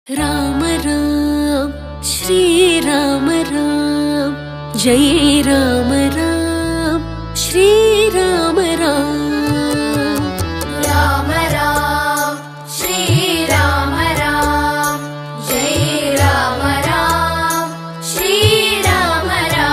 Ram Ram Shri Ram Ram Jai Ram Ram Shri Ram Ram Ram Ram Shri Ram Ram Jai Ram Ram Shri Ram Ram.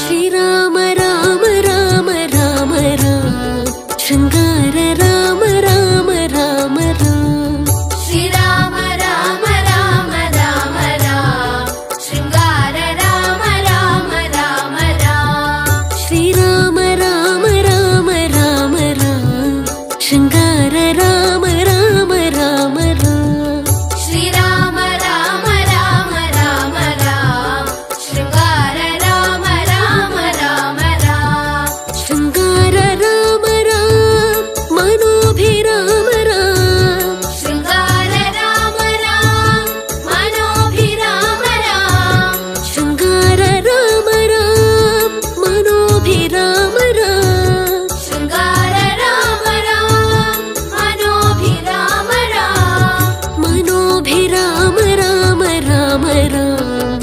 Shri Ram Ram Ram Ram Ram Shringar Ram Ram Ram Ram Shri Ram Ram Ram Ram Ram Shringar Ram Ram Ram Ram. Shri Ram Ram Ram Ram Ram Shringar Ram Ram Ram Ram Shri Ram Ram Ram Ram Ram Shringar Ram Ram Ram Ram. Shringar Ram Ram मनोभिराम Ram Shringar Ram Ram मनोभिराम Ram. Shringar Ram Ram मनोभिराम Ram Shringar Ram Ram मनोभिराम Ram. मनोभिराम Ram Ram Ram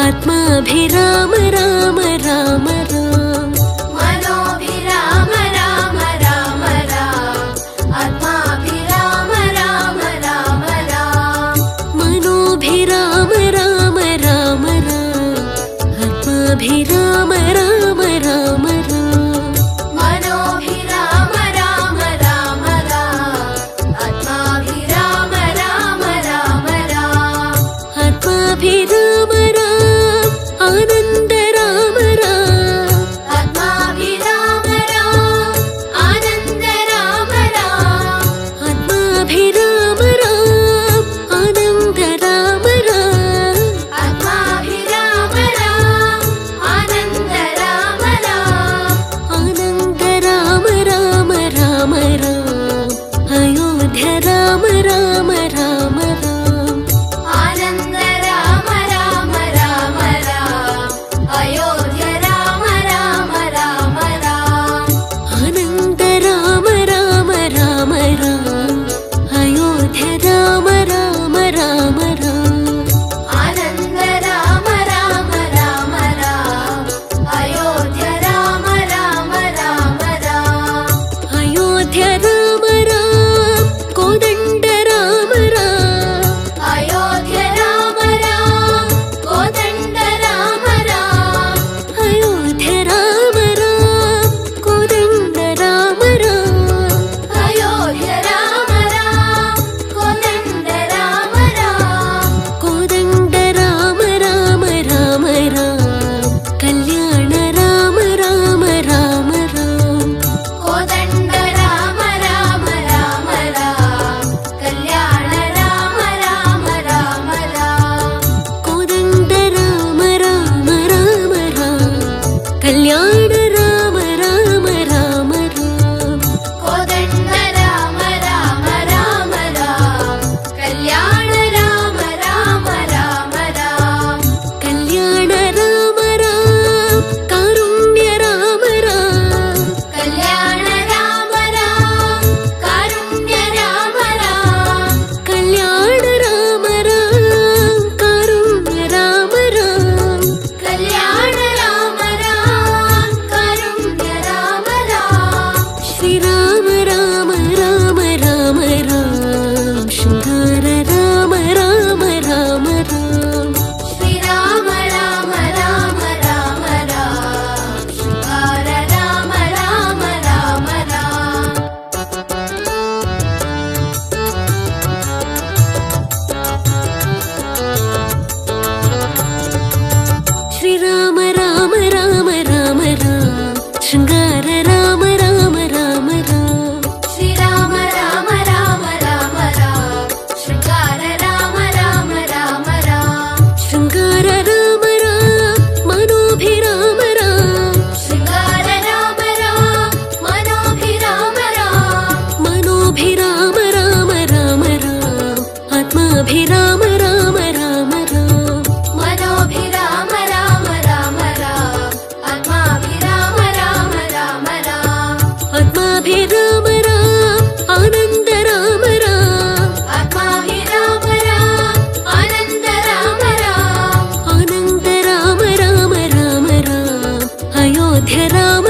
आत्माभिराम Ram Ram Ram मनोभिराम Ram Ram Ram आत्माभिराम Ram Ram Ram. मनोभिराम Ram Ram Ram आत्माभिराम Ram Ram Ram मनोभिराम Ram Ram Ram आत्माभिराम Ram Ram Ram. आत्माभिराम Ram Anand Ram Ayodhya Ram